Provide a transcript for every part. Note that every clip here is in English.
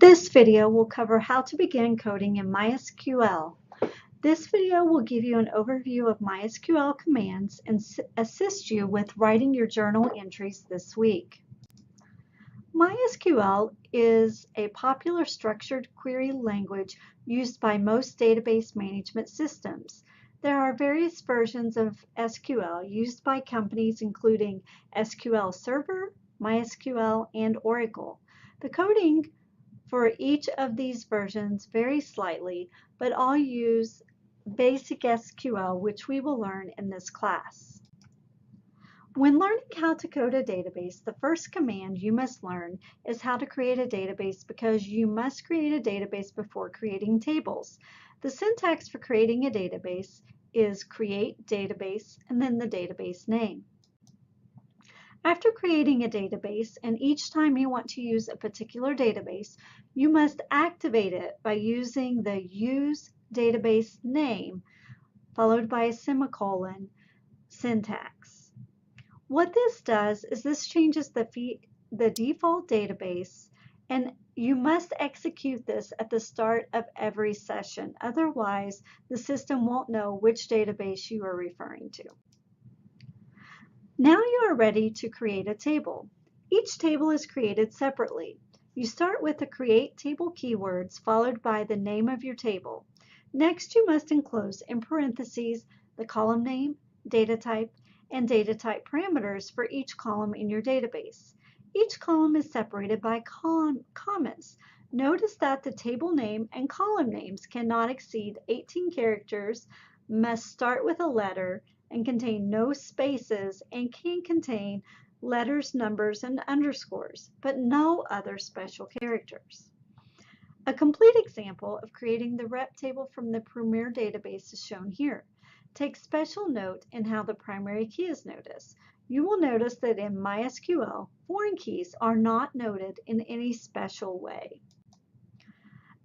This video will cover how to begin coding in MySQL. This video will give you an overview of MySQL commands and assist you with writing your journal entries this week. MySQL is a popular structured query language used by most database management systems. There are various versions of SQL used by companies including SQL Server, MySQL, and Oracle. The coding for each of these versions varies slightly, but all use basic SQL, which we will learn in this class. When learning how to code a database, the first command you must learn is how to create a database, because you must create a database before creating tables. The syntax for creating a database is create database and then the database name. After creating a database, and each time you want to use a particular database, you must activate it by using the use database name followed by a semicolon syntax. What this does is this changes the default database, and you must execute this at the start of every session. Otherwise, the system won't know which database you are referring to. Now you are ready to create a table. Each table is created separately. You start with the create table keywords followed by the name of your table. Next, you must enclose in parentheses the column name, data type, and data type parameters for each column in your database. Each column is separated by commas. Notice that the table name and column names cannot exceed 18 characters, must start with a letter, and contain no spaces, and can contain letters, numbers, and underscores, but no other special characters. A complete example of creating the rep table from the Premier database is shown here. Take special note in how the primary key is noticed. You will notice that in MySQL, foreign keys are not noted in any special way.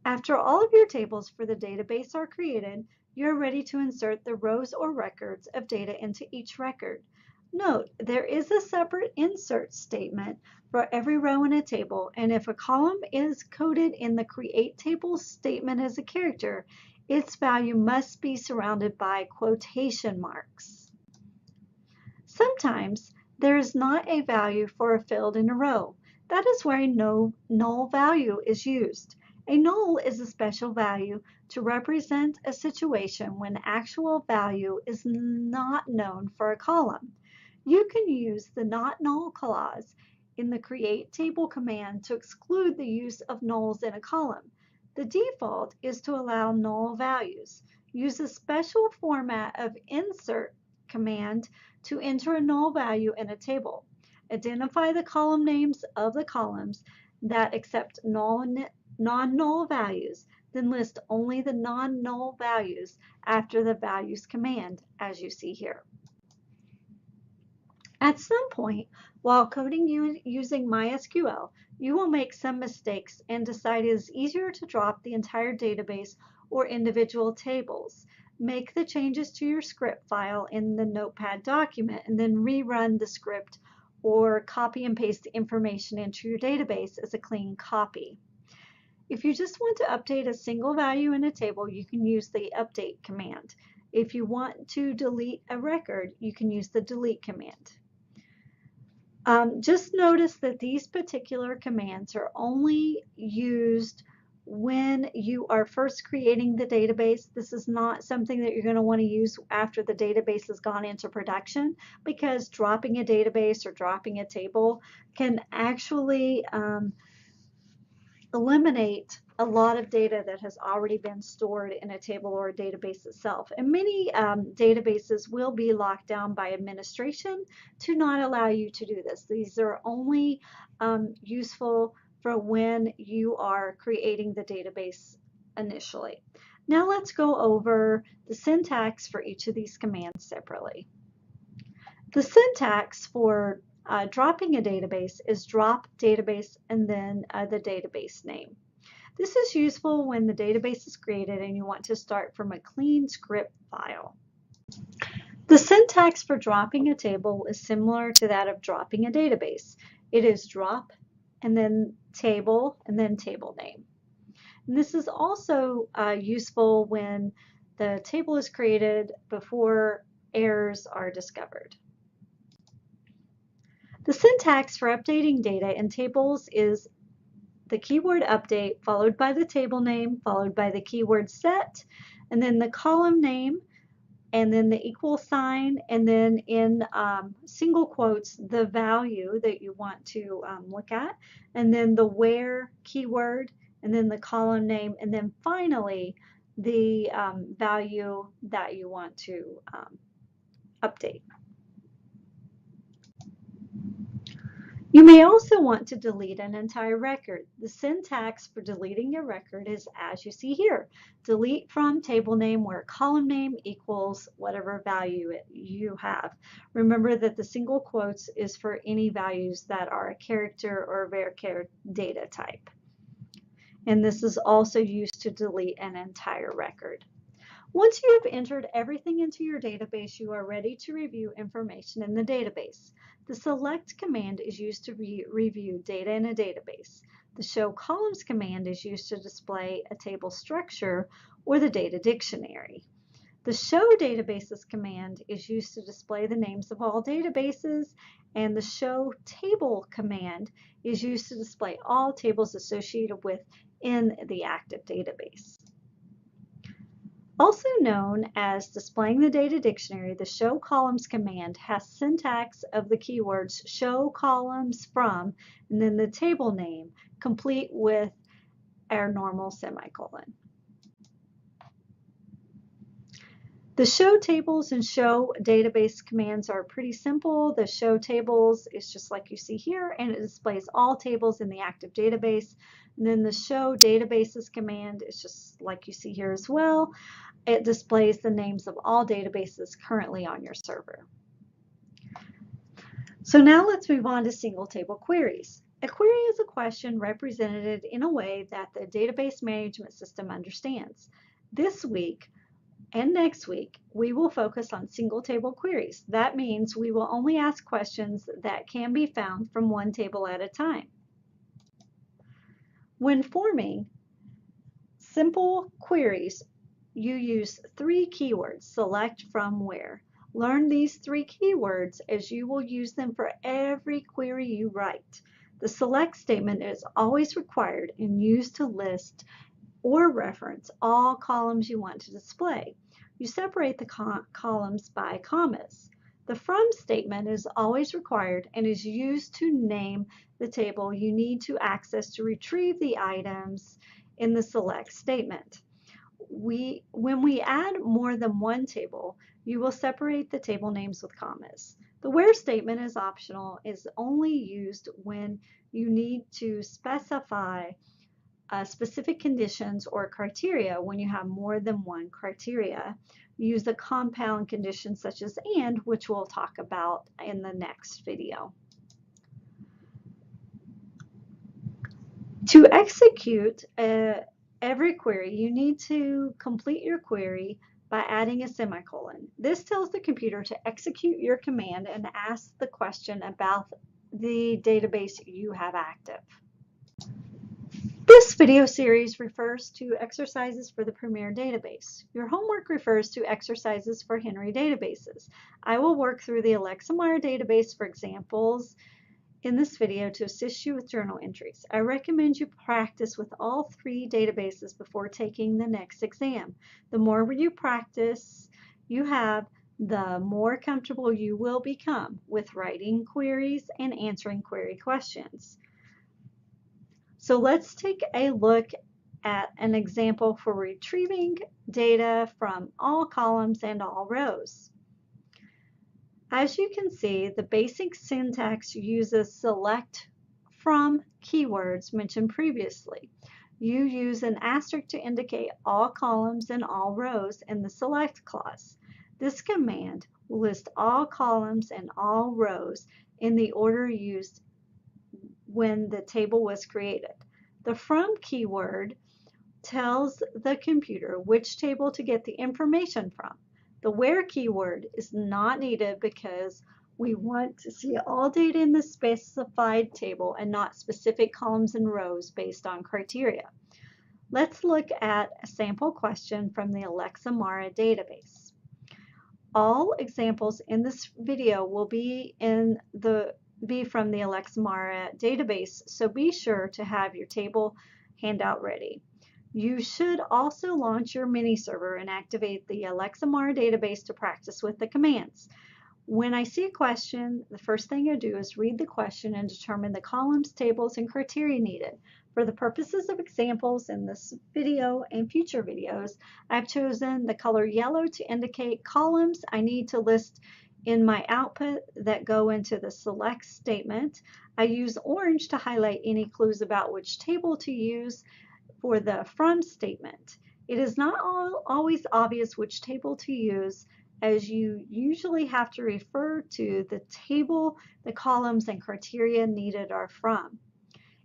After all of your tables for the database are created, you're ready to insert the rows or records of data into each record. Note, there is a separate insert statement for every row in a table, and if a column is coded in the create table statement as a character, its value must be surrounded by quotation marks. Sometimes there is not a value for a field in a row. That is where a null value is used. A null is a special value to represent a situation when actual value is not known for a column. You can use the not null clause in the create table command to exclude the use of nulls in a column. The default is to allow null values. Use a special format of insert command to enter a null value in a table. Identify the column names of the columns that accept non-null values, then list only the non-null values after the values command, as you see here. At some point, while coding using MySQL, you will make some mistakes and decide it is easier to drop the entire database or individual tables. Make the changes to your script file in the Notepad document and then rerun the script, or copy and paste the information into your database as a clean copy. If you just want to update a single value in a table, you can use the update command. If you want to delete a record, you can use the delete command. Just notice that these particular commands are only used when you are first creating the database. This is not something that you're going to want to use after the database has gone into production, because dropping a database or dropping a table can actually eliminate a lot of data that has already been stored in a table or a database itself. And many databases will be locked down by administration to not allow you to do this. These are only useful for when you are creating the database initially. Now let's go over the syntax for each of these commands separately. The syntax for dropping a database is drop database and then the database name. This is useful when the database is created and you want to start from a clean script file. The syntax for dropping a table is similar to that of dropping a database. It is drop and then table name. And this is also useful when the table is created before errors are discovered. The syntax for updating data in tables is the keyword update followed by the table name followed by the keyword set, and then the column name, and then the equal sign, and then in single quotes the value that you want to look at, and then the where keyword, and then the column name, and then finally the value that you want to update. You may also want to delete an entire record. The syntax for deleting a record is as you see here. Delete from table name where column name equals whatever value you have. Remember that the single quotes is for any values that are a character or varchar data type. And this is also used to delete an entire record. Once you have entered everything into your database, you are ready to review information in the database. The select command is used to review data in a database. The show columns command is used to display a table structure or the data dictionary. The show databases command is used to display the names of all databases, and the show table command is used to display all tables associated with in the active database. Also known as displaying the data dictionary, the show columns command has syntax of the keywords show columns from and then the table name, complete with our normal semicolon. The show tables and show database commands are pretty simple. The show tables is just like you see here, and it displays all tables in the active database. And then the show databases command is just like you see here as well. It displays the names of all databases currently on your server. So now let's move on to single table queries. A query is a question represented in a way that the database management system understands. This week and next week, we will focus on single table queries. That means we will only ask questions that can be found from one table at a time. When forming simple queries, you use 3 keywords, select, from, where. Learn these 3 keywords as you will use them for every query you write. The select statement is always required and used to list or reference all columns you want to display. You separate the columns by commas. The from statement is always required and is used to name the table you need to access to retrieve the items in the select statement. When we add more than one table, you will separate the table names with commas. The where statement is optional, is only used when you need to specify specific conditions or criteria. When you have more than one criteria, use a compound condition such as and, which we'll talk about in the next video. To execute every query, you need to complete your query by adding a semicolon. This tells the computer to execute your command and ask the question about the database you have active. This video series refers to exercises for the Premier database. Your homework refers to exercises for Henry databases. I will work through the Alexa Meyer database for examples in this video to assist you with journal entries. I recommend you practice with all 3 databases before taking the next exam. The more you practice you have, the more comfortable you will become with writing queries and answering query questions. So let's take a look at an example for retrieving data from all columns and all rows. As you can see, the basic syntax uses select from keywords mentioned previously. You use an asterisk to indicate all columns and all rows in the select clause. This command will list all columns and all rows in the order used when the table was created. The from keyword tells the computer which table to get the information from. The where keyword is not needed because we want to see all data in the specified table and not specific columns and rows based on criteria. Let's look at a sample question from the Alexa Mara database. All examples in this video will be from the Alexa Mara database, so be sure to have your table handout ready. You should also launch your mini server and activate the Alexa Mara database to practice with the commands. When I see a question, the first thing I do is read the question and determine the columns, tables, and criteria needed. For the purposes of examples in this video and future videos, I've chosen the color yellow to indicate columns I need to list in my output that go into the select statement. I use orange to highlight any clues about which table to use for the from statement. It is not always obvious which table to use, as you usually have to refer to the table the columns and criteria needed are from.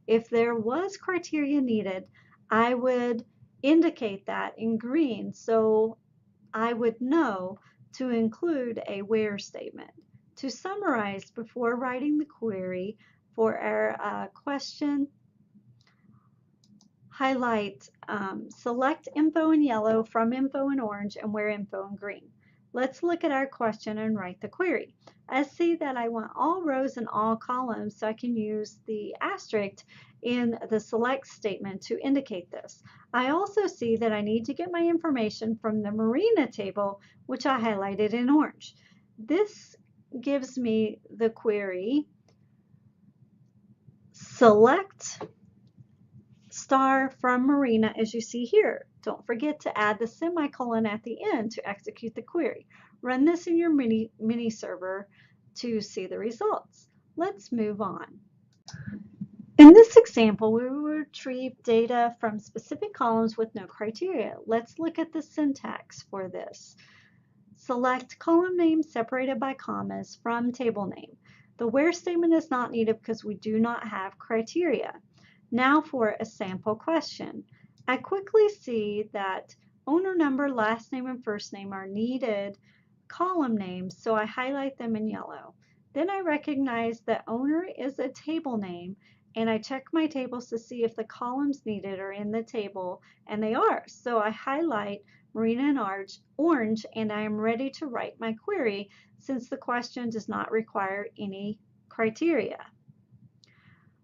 If there was criteria needed, I would indicate that in green so I would know to include a where statement. To summarize before writing the query for our question, highlight select info in yellow, from info in orange, and where info in green. Let's look at our question and write the query. I see that I want all rows and all columns, so I can use the asterisk in the select statement to indicate this. I also see that I need to get my information from the Marina table, which I highlighted in orange. This gives me the query select star from Marina, as you see here. Don't forget to add the semicolon at the end to execute the query. Run this in your mini server to see the results. Let's move on. In this example, we will retrieve data from specific columns with no criteria. Let's look at the syntax for this. Select column name separated by commas from table name. The where statement is not needed because we do not have criteria. Now for a sample question. I quickly see that owner number, last name, and first name are needed column names, so I highlight them in yellow. Then I recognize that owner is a table name, and I check my tables to see if the columns needed are in the table, and they are. So I highlight Marina in orange, and I am ready to write my query since the question does not require any criteria.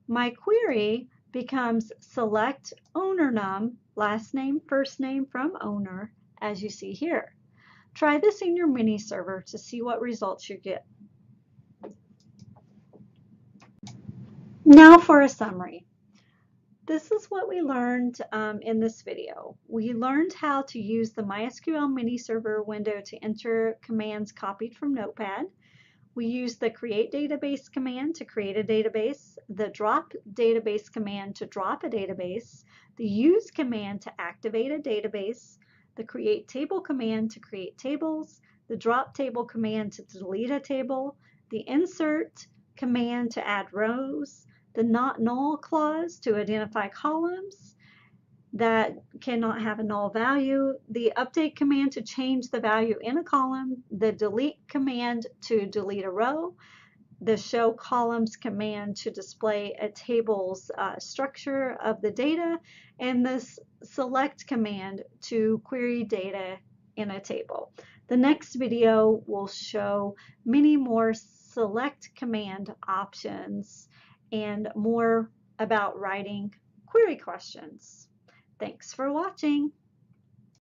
My query becomes select owner num, last name, first name from owner, as you see here. Try this in your mini server to see what results you get. Now for a summary. This is what we learned in this video. We learned how to use the MySQL mini server window to enter commands copied from Notepad. We use the create database command to create a database, the drop database command to drop a database, the use command to activate a database, the create table command to create tables, the drop table command to delete a table, the insert command to add rows, the not null clause to identify columns that cannot have a null value, the update command to change the value in a column, the delete command to delete a row, the show columns command to display a table's structure of the data, and this select command to query data in a table. The next video will show many more select command options and more about writing query questions. Thanks for watching.